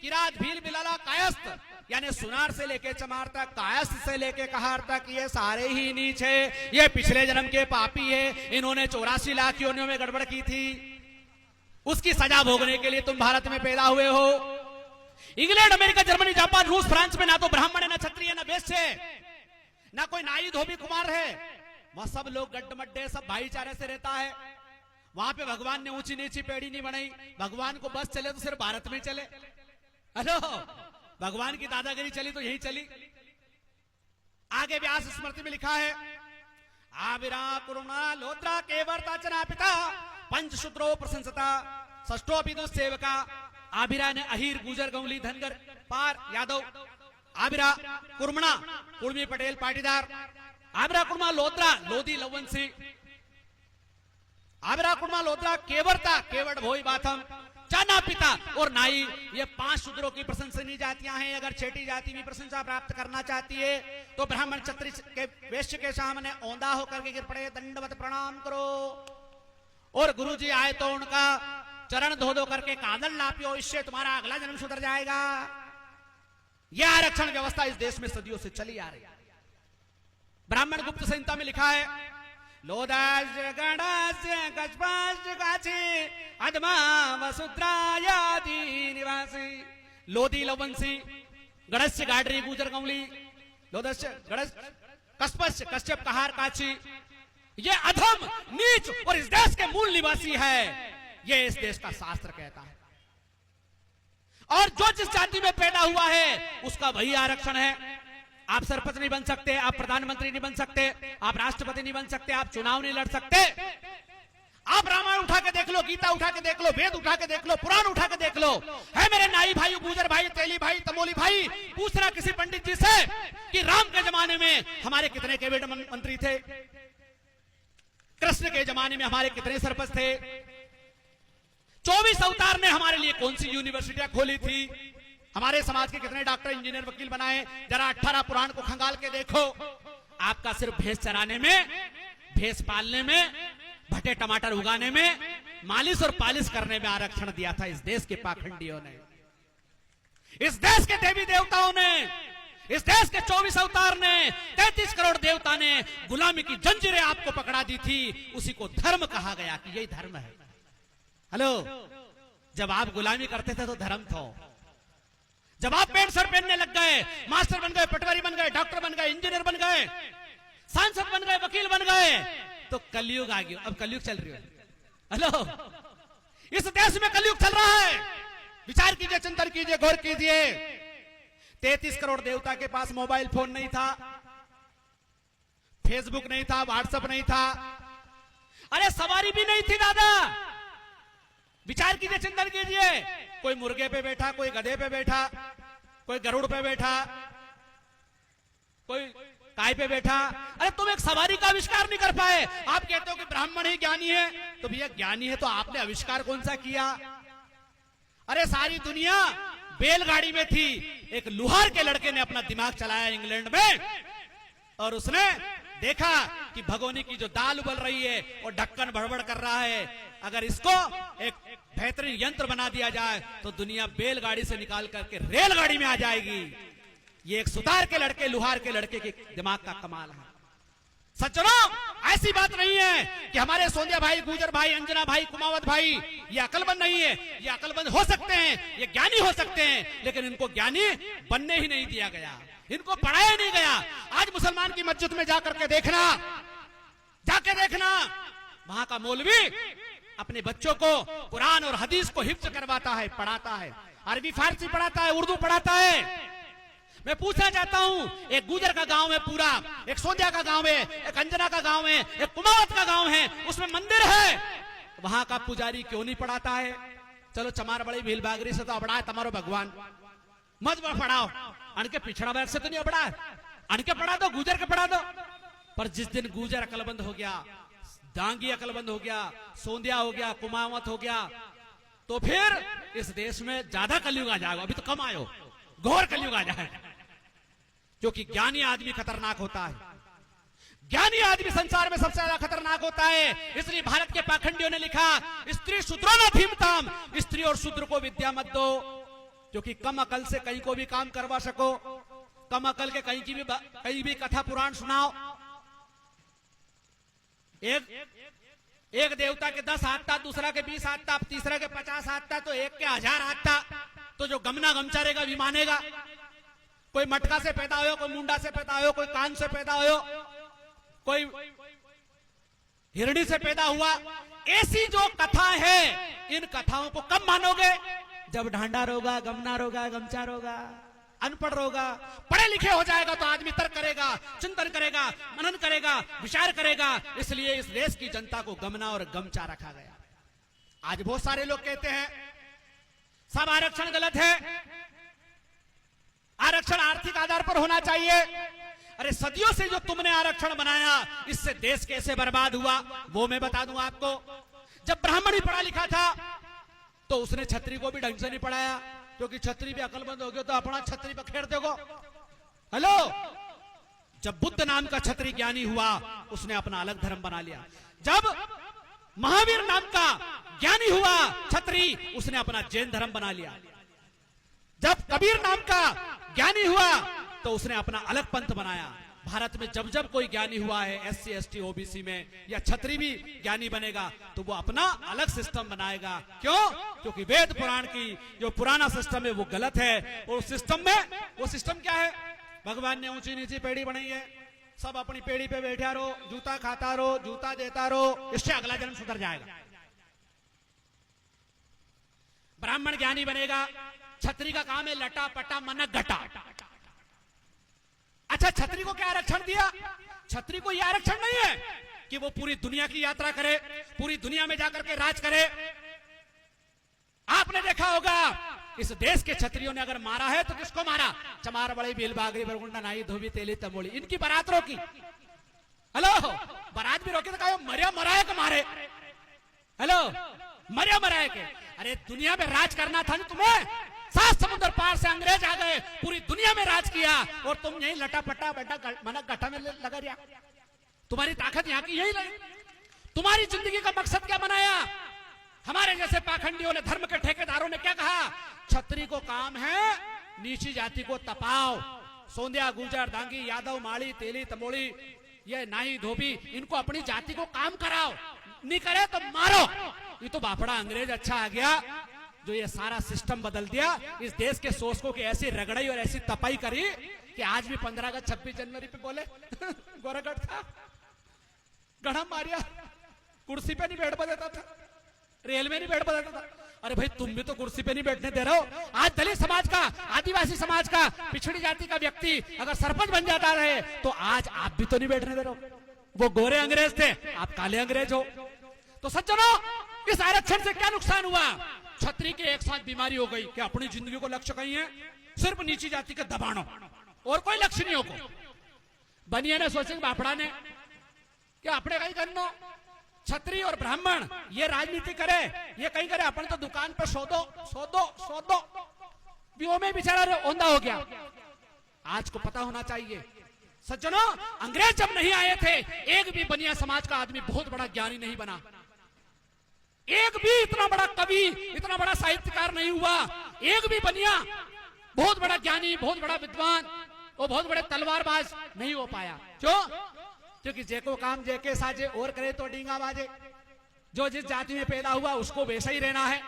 किरात भील बिलाला कायस्थ, यानी सुनार से लेके चमार तक, कायस्थ से लेके कहार तक, ये सारे ही नीच है, ये पिछले जन्म के पापी है। इन्होंने 84 लाख योनियों में गड़बड़ की थी, उसकी सजा भोगने के लिए तुम भारत में पैदा हुए हो। इंग्लैंड, अमेरिका, जर्मनी, जापान, रूस, फ्रांस में ना तो ब्राह्मण है, ना क्षत्रिय है, ना वैश्य है, ना कोई नाई धोबी कुमार है। वहां सब लोग गड्ढमड्ढे, सब भाईचारे से रहता है। वहां पे भगवान ने ऊंची नीची पेड़ी नहीं बनाई। भगवान को बस चले तो सिर्फ भारत में चले। हेलो, भगवान की दादागिरी चली तो यही चली। आगे व्यास स्मृति में लिखा है, आविरा कुरुणा लोत्रा केवर्ताचना पिता पंचशूद्रो प्रशंसता षष्ठो विदुष सेवका। आबिरा ने अहीर, गुजर, गौली, धनगर, पार, यादव, आबिरा कुर्मणा, कुर्मी, पटेल, पाटीदार, आबिरा कुर्मा लोत्रा, लोधी, लवंसी, आबिरा कुर्मा लोत्रा, केवरता, केवट, भोई, बाथम, चाना पिता और नाई, ये 5 शूद्रों की प्रशंसनीय जातियां हैं। अगर छठी जाति भी प्रशंसा प्राप्त करना चाहती है तो ब्राह्मण, क्षत्रिय के वैश्य के सामने औंधा होकर के गिर पड़े, दंडवत प्रणाम करो। और गुरुजी आए तो उनका चरण धो धो करके कादल लापियो, इससे तुम्हारा अगला जन्म सुधर जाएगा। यह आरक्षण व्यवस्था इस देश में सदियों से चली आ रही है। ब्राह्मण गुप्त संहिता में लिखा है, लोदास गणास गजपास गाची अदमा वसुद्रायादि निवासी। लोधी, लवंसी, गणस्य, गाडरी, गुजर, गौली, लोदस्य, गणस, कस्पस्य, कश्यप, कहार, काची, ये अधम, नीच और इस देश के मूल निवासी है। ये इस देश का शास्त्र कहता है। और जो जिस जाति में पैदा हुआ है उसका वही आरक्षण है। आप सरपंच नहीं बन सकते, आप प्रधानमंत्री नहीं बन सकते, आप राष्ट्रपति नहीं बन सकते, आप चुनाव नहीं लड़ सकते। आप रामायण उठा के देख लो, गीता उठा के देख लो, वेद उठा के देख लो, पुराण उठा के देख लो। है मेरे नाई भाई, गुजर भाई, तेली भाई, तमोली भाई, पूछना किसी पंडित जी से कि राम के जमाने में हमारे कितने कैबिनेट मंत्री थे, कृष्ण के जमाने में हमारे कितने सरपंच थे, 24 अवतार ने हमारे लिए कौन सी यूनिवर्सिटियां खोली थी, हमारे समाज के कितने डॉक्टर, इंजीनियर, वकील बनाए। जरा 18 पुराण को खंगाल के देखो। आपका सिर्फ भैंस चराने में, भैंस पालने में, भटे टमाटर उगाने में, मालिश और पालिश करने में आरक्षण दिया था इस देश के पाखंडियों ने, इस देश के देवी देवताओं ने, इस देश के 24 अवतार ने, 33 करोड़ देवता ने गुलामी की जंजीरें आपको पकड़ा दी थी। उसी को धर्म कहा गया कि यही धर्म है। हेलो, जब आप गुलामी करते थे तो धर्म था। जब आप पैंट शर्ट पहनने लग गए, मास्टर बन गए, पटवारी बन गए, डॉक्टर बन गए, इंजीनियर बन गए, सांसद बन गए, वकील बन गए, तो कलयुग आ गया। अब कलयुग चल रही है। हेलो, इस देश में कलयुग चल रहा है। विचार कीजिए, चिंतन कीजिए, गौर कीजिए। 33 करोड़ देवता के पास मोबाइल फोन नहीं था, फेसबुक नहीं था, व्हाट्सएप नहीं था, अरे सवारी भी नहीं थी दादा। विचार कीजिए, चिंतन कीजिए। कोई मुर्गे पे बैठा, कोई गधे पे बैठा, कोई गरुड़ पे बैठा, कोई काय पे बैठा। अरे तुम एक सवारी का आविष्कार नहीं कर पाए। आप कहते हो कि ब्राह्मण ही ज्ञानी है, तो भैया ज्ञानी है तो आपने आविष्कार कौन सा किया? अरे सारी दुनिया बैलगाड़ी में थी। एक लुहार के लड़के ने अपना दिमाग चलाया इंग्लैंड में, और उसने देखा कि भगोनी की जो दाल उबल रही है और ढक्कन भड़बड़ कर रहा है, अगर इसको एक बेहतरीन यंत्र बना दिया जाए तो दुनिया बैलगाड़ी से निकाल करके रेलगाड़ी में आ जाएगी। ये एक सुतार के लड़के, लुहार के लड़के के दिमाग का कमाल है। सज्जनों, ऐसी बात नहीं है कि हमारे सोंदिया भाई, गुजर भाई, अंजना भाई, कुमावत भाई ये अकलमंद नहीं है। ये अकलमंद हो सकते हैं, ये ज्ञानी हो सकते हैं, लेकिन इनको ज्ञानी बनने ही नहीं दिया गया, इनको पढ़ाया नहीं गया। आज मुसलमान की मस्जिद में जाकर के देखना, जाके देखना, वहां का मौलवी अपने बच्चों को कुरान और हदीस को हिफ्ज करवाता है, पढ़ाता है, अरबी फारसी पढ़ाता है, उर्दू पढ़ाता है। मैं पूछना चाहता हूं, एक गुजर का गांव है पूरा, एक सोंदिया का गांव है, एक अंजना का गांव है, एक कुमावत का गांव है, उसमें मंदिर है, वहां का पुजारी क्यों नहीं पढ़ाता है? चलो चमार बड़ी भील बागरी से तो अबड़ा है तमारो भगवान, मत पढ़ाओ, अनके पिछड़ा वर्ग से तो नहीं अबड़ा है, अनके पढ़ा दो, गुजर के पढ़ा दो। पर जिस दिन गुजर अकलबंद हो गया, डांगी अकलबंद हो गया, सोंदिया हो गया, कुमावत हो गया, तो फिर इस देश में ज्यादा कलयुग आ जाएगा। अभी तो कम आयो, घोर कलयुग आ जाएगा, क्योंकि ज्ञानी आदमी खतरनाक होता है। ज्ञानी आदमी संसार में सबसे ज्यादा खतरनाक होता है। इसलिए भारत के पाखंडियों ने लिखा, स्त्री शूद्रो न धीमताम, स्त्री और शूद्र को विद्या मत दो। क्योंकि कम अकल से कहीं को भी काम करवा सको, कम अकल के कहीं भी कथा पुराण सुनाओ। एक देवता के 10 हाथ था, दूसरा के 20 हाथ था, तीसरा के 50 हाथ था, तो एक के 1000 हाथ था। तो जो गमना गमचारेगा भी मानेगा। कोई मटका से पैदा हो, कोई मुंडा से पैदा हो, कोई कान से पैदा हो, कोई हिरणी से पैदा हुआ। ऐसी जो कथा है, इन कथाओं को कब मानोगे? जब ढांडा रोगा, गमना रोगा, गमचा रोगा, अनपढ़ रोगा। पढ़े लिखे हो जाएगा तो आदमी तर्क करेगा, चिंतन करेगा, मनन करेगा, विचार करेगा। इसलिए इस देश की जनता को गमना और गमचा रखा गया। आज बहुत सारे लोग कहते हैं सब आरक्षण गलत है, आरक्षण आर्थिक आधार पर होना चाहिए। अरे सदियों से जो तुमने आरक्षण बनाया, इससे देश कैसे बर्बाद हुआ वो मैं बता दूं आपको। जब ब्राह्मण ही पढ़ा लिखा था तो उसने छत्री को भी ढंग से नहीं पढ़ाया, क्योंकि छत्री भी अकलमंद हो गया तो अपना छत्री पखेड़ देखो। हेलो, जब बुद्ध नाम का छत्री ज्ञानी हुआ, उसने अपना अलग धर्म बना लिया। जब महावीर नाम का ज्ञानी हुआ छत्री, उसने अपना जैन धर्म बना लिया। जब कबीर नाम का ज्ञानी हुआ तो उसने अपना अलग पंथ बनाया। भारत में जब जब कोई ज्ञानी हुआ है, SC ST OBC में, या छत्री भी ज्ञानी बनेगा तो वो अपना अलग सिस्टम बनाएगा। क्यों? क्योंकि वेद पुराण की जो पुराना सिस्टम है वो गलत है। और सिस्टम में, वो सिस्टम क्या है? भगवान ने ऊंची नीची पेड़ी बनाई है, सब अपनी पेड़ी पे बैठा रहो, जूता खाता रहो, जूता देता रहो, इससे अगला जन्म सुधर जाएगा। ब्राह्मण ज्ञानी बनेगा, छत्री का काम है लटा पटा मनक घटा। अच्छा, छत्री को क्या आरक्षण दिया? छत्री को यह आरक्षण नहीं है कि वो पूरी दुनिया की यात्रा करे, पूरी दुनिया में जाकर के राज करे। आपने देखा होगा इस देश के छत्रियों ने अगर मारा है तो किसको मारा? चमार बड़ी भील बागरी बरगुंडा नाई धोबी तेली तमोली, इनकी बारात रोकी। हेलो, बारात भी रोकी तो कहा मरिया मराए के मारे। हेलो, मरिया मराए के। अरे दुनिया में राज करना था ना तुम्हें, 7 समुद्र पार से अंग्रेज आ गए, पूरी दुनिया में राज किया, और तुम यही लटा पटा बेटा मनक गठा में लगा दिया। तुम्हारी ताकत यहाँ की यही नहीं। तुम्हारी जिंदगी का मकसद क्या बनाया? हमारे जैसे पाखंडियों ने, धर्म के ठेकेदारों ने क्या कहा? छत्री को काम है नीची जाति को तपाओ। सोंदिया, गुर्जर, दांगी, यादव, माड़ी, तेली, तमोड़ी, ये नाई धोबी, इनको अपनी जाति को काम कराओ, नहीं करे तो मारो। ये तो बापड़ा अंग्रेज अच्छा आ गया जो ये सारा सिस्टम बदल दिया। इस देश के शोषकों की ऐसी रगड़ाई और ऐसी तपाई करी कि आज भी 15 अगस्त 26 जनवरी पे बोले गोरागढ़ था, गढ़ा मारिया, कुर्सी पे नहीं बैठ देता था, रेल में नहीं बैठ देता था। अरे भाई, तुम भी तो कुर्सी पे नहीं बैठने दे रहे हो। आज दलित समाज का, आदिवासी समाज का, पिछड़ी जाति का व्यक्ति अगर सरपंच बन जाता रहे तो आज आप भी तो नहीं बैठने दे रहे हो। वो गोरे अंग्रेज थे, आप काले अंग्रेज हो। तो सज्जनों, इस आरक्षण से क्या नुकसान हुआ? छत्री के एक साथ बीमारी हो गई कि अपनी जिंदगी को लक्ष्य कहीं है सिर्फ नीची जाति के दबानो, और कोई लक्ष्य नहीं हो। बनिया ने सोचे बापड़ा ने कि अपने कहीं करना, छत्री और ब्राह्मण ये राजनीति करे, ये कहीं करे, अपन तो दुकान पर सौदो भी में बेचारा औंधा हो गया। आज को पता होना चाहिए सज्जनों, अंग्रेज जब नहीं आए थे, एक भी बनिया समाज का आदमी बहुत बड़ा ज्ञानी नहीं बना। एक भी इतना बड़ा कवि, इतना बड़ा साहित्यकार नहीं हुआ। एक भी बनिया बहुत बड़ा ज्ञानी, बहुत बड़ा विद्वान और बहुत बड़े तलवारबाज नहीं हो पाया। क्यों? क्योंकि जेको काम जेके साजे और करे तो डींगा बाजे। जो जिस जाति में पैदा हुआ उसको वैसा ही रहना है।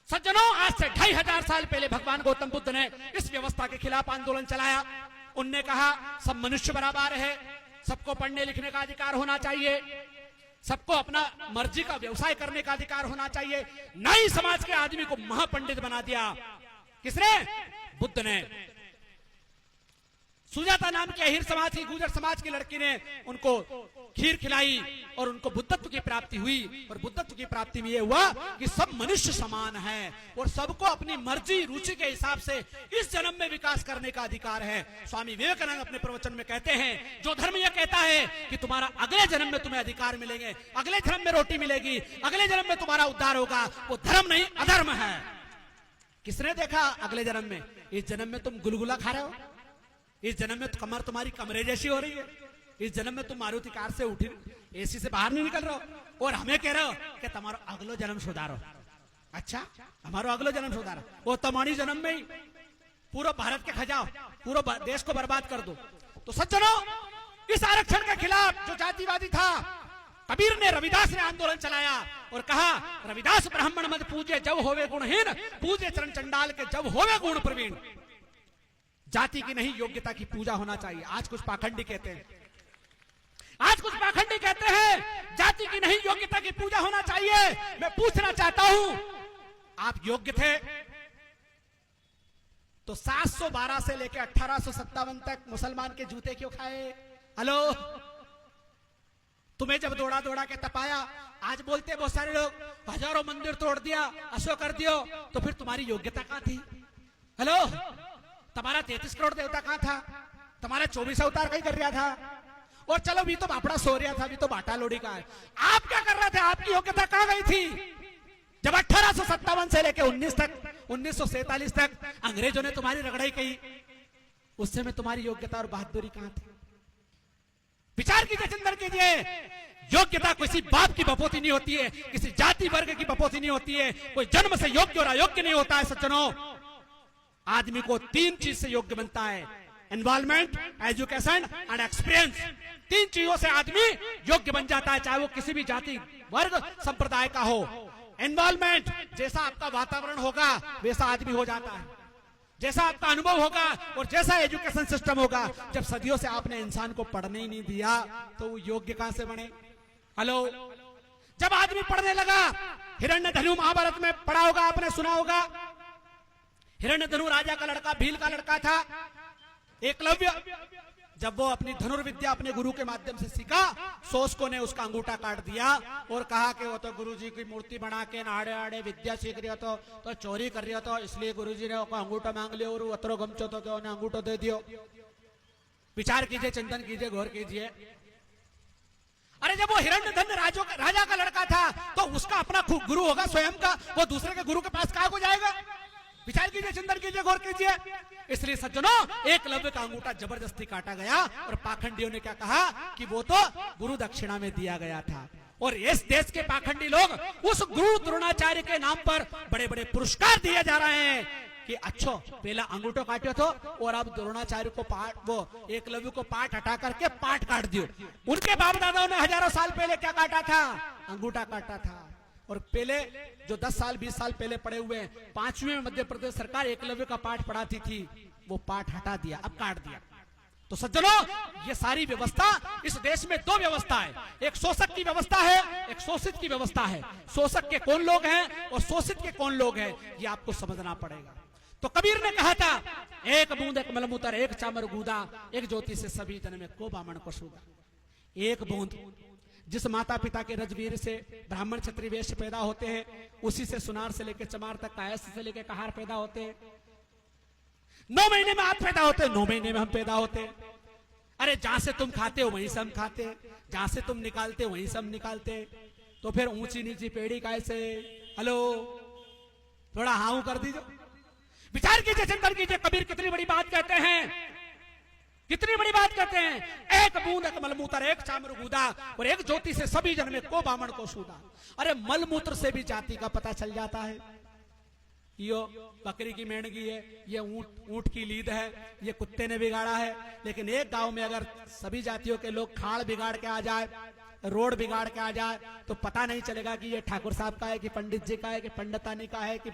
सज्जनों, आज से 2500 साल पहले भगवान गौतम बुद्ध ने इस व्यवस्था के खिलाफ आंदोलन चलाया। उनने कहा सब मनुष्य बराबर है, सबको पढ़ने लिखने का अधिकार होना चाहिए, सबको अपना मर्जी का व्यवसाय करने का अधिकार होना चाहिए। नई समाज के आदमी को महापंडित बना दिया। किसने? बुद्ध ने। सुजाता नाम की अहिर समाज की, गुर्जर समाज की लड़की ने उनको खीर खिलाई और उनको बुद्धत्व की प्राप्ति हुई। और बुद्धत्व की प्राप्ति में यह हुआ कि सब मनुष्य समान है और सबको अपनी मर्जी रुचि के हिसाब से इस जन्म में विकास करने का अधिकार है। स्वामी विवेकानंद अपने प्रवचन में कहते हैं, जो धर्म यह कहता है कि तुम्हारा अगले जन्म में तुम्हें अधिकार मिलेंगे, अगले जन्म में रोटी मिलेगी, अगले जन्म में तुम्हारा उद्धार होगा, वो धर्म नहीं अधर्म है। किसने देखा अगले जन्म में? इस जन्म में तुम गुलगुला खा रहे हो, इस जन्म में कमर तुम्हारी कमरे जैसी हो रही है, इस जन्म में तुम मारुति कार से उठी एसी से बाहर नहीं निकल रहे हो, और हमें कह रहे हो कि तुम्हारा अगलो जन्म सुधारो। अच्छा, हमारो अगलो जन्म सुधारा, वो तमानी जन्म में ही पूरा भारत के खजाओ, पूरा देश को बर्बाद कर दो। तो सज्जनों, इस आरक्षण के खिलाफ जो जातिवादी था, कबीर ने, रविदास ने आंदोलन चलाया और कहा, रविदास ब्राह्मण मत पूजे जब होवे गुणहीन, पूजे चरण चंडाल के जब होवे गुण प्रवीण। जाति की नहीं, योग्यता की पूजा होना चाहिए। आज कुछ पाखंडी कहते हैं, आज कुछ पाखंडी कहते हैं जाति की नहीं, योग्यता की पूजा होना चाहिए। मैं पूछना चाहता हूं, आप योग्य थे तो 712 से लेकर 1857 तक मुसलमान के जूते क्यों खाए? हेलो, तुम्हें जब दौड़ा दौड़ा के तपाया, आज बोलते हैं बहुत सारे लोग, हजारों मंदिर तोड़ दिया, अशो कर दियो, तो फिर तुम्हारी योग्यता कहां थी? हेलो, तुम्हारा 33 करोड़ देवता कहां था? तुम्हारा 24 अवतार कहीं कर रहा था? और चलो भी तो बापड़ा सो रहा था, भी तो बाटा लोड़ी का है, आप क्या कर रहे थे? आपकी योग्यता कहां गई थी? जब 1857 से लेकर 1947 तक अंग्रेजों ने तुम्हारी रगड़ाई की, उस समय तुम्हारी योग्यता और बहादुरी कहां थी? विचार कीजिए, चिंतन कीजिए। योग्यता किसी बाप की बपोती नहीं होती है, किसी जाति वर्ग की बपोती नहीं होती है, कोई जन्म से योग्य और अयोग्य नहीं होता है। सज्जनों, आदमी को 3 चीज से योग्य बनता है, एनवायरमेंट, एजुकेशन एंड एक्सपीरियंस। 3 चीजों से आदमी योग्य बन जाता है, चाहे वो किसी भी जाति वर्ग संप्रदाय का हो। एनवायरमेंट, जैसा आपका वातावरण होगा वैसा आदमी हो जाता है, जैसा आपका अनुभव होगा और जैसा एजुकेशन सिस्टम होगा। जब सदियों से आपने इंसान को पढ़ने ही नहीं दिया तो वो योग्य कहां से बने? हेलो, जब आदमी पढ़ने लगा, हिरण्यधनु महाभारत में पढ़ा होगा, आपने सुना होगा, हिरण्यधनु राजा का लड़का, भील का लड़का था, एकलव्य। जब वो अपनी धनुर्विद्या अपने गुरु के माध्यम से सीखा, शोषकों ने उसका अंगूठा काट दिया और कहा कि वो तो गुरुजी की मूर्ति बना के आड़े आड़े विद्या सीख रही हो तो चोरी कर रही हो, तो इसलिए गुरुजी ने अंगूठा मांग लिया और अतरो गमचो तो क्या उन्हें अंगूठा दे दियो। विचार कीजिए, चिंतन कीजिए, गौर कीजिए। अरे जब वो हिरण्यधन राजा का लड़का था तो उसका अपना गुरु होगा स्वयं का, वो दूसरे के गुरु के पास कहां को जाएगा? विचार कीजिए, चिंतन कीजिए, गौर कीजिए। इसलिए सज्जनों, एकलव्य का अंगूठा जबरदस्ती काटा गया और पाखंडियों ने क्या कहा कि वो तो गुरु दक्षिणा में दिया गया था। और इस देश के पाखंडी लोग उस गुरु द्रोणाचार्य के नाम पर बड़े बड़े पुरस्कार दिए जा रहे हैं कि अच्छो पहला अंगूठो काटो तो और अब द्रोणाचार्य को वो एकलव्य को पाठ हटा करके पाठ काट दियो। उनके बाप दादाओं ने हजारों साल पहले क्या काटा था? अंगूठा काटा था। और पहले जो 10 साल 20 साल पहले पढ़े हुए हैं, 5वीं में मध्य प्रदेश सरकार एकलव्य का पाठ पढ़ाती थी, वो पाठ हटा दिया, अब काट दिया। तो सज्जनों, ये सारी व्यवस्था, इस देश में 2 व्यवस्था है, एक शोषक की व्यवस्था है, एक शोषित की व्यवस्था है। शोषक के कौन लोग हैं और शोषित के कौन लोग हैं, ये आपको समझना पड़ेगा। तो कबीर ने कहा था, एक बूंद एक मलमूत्र एक चामर गूदा, एक ज्योति से सभी जन में को बामण को सूदा। एक बूंद, जिस माता पिता के रजवीर से ब्राह्मण क्षत्रिय वैश्य पैदा होते हैं, उसी से सुनार से लेकर चमार तक, कायस्थ से लेकर कहार पैदा होते हैं। 9 महीने में आप पैदा होते हैं, 9 महीने में हम पैदा होते हैं। अरे जहां से तुम खाते हो वहीं से हम खाते हैं, जहां से तुम निकालते हो वहीं से हम निकालते हैं। तो फिर ऊंची नीची पेड़ी कैसे? हेलो, थोड़ा हाउ कर दीजिए, विचार कीजिए, चिंतन कीजिए। कबीर कितनी बड़ी बात कहते हैं, कितनी बड़ी बात कहते हैं। एक बूंद एक मलमूत्र एक चामर गूदा और एक ज्योति से सभी जन में को बामण को सूदा। अरे मलमूत्र से भी जाति का पता चल जाता है। यो बकरी की मेंढगी है, ये ऊंट की लीद है, ये कुत्ते ने बिगाड़ा है। लेकिन एक गांव में अगर सभी जातियों के लोग खाड़ बिगाड़ के आ जाए, रोड बिगाड़ के आ जाए, तो पता नहीं चलेगा कि ये ठाकुर साहब का है कि पंडित जी का है कि पंडितानी का है कि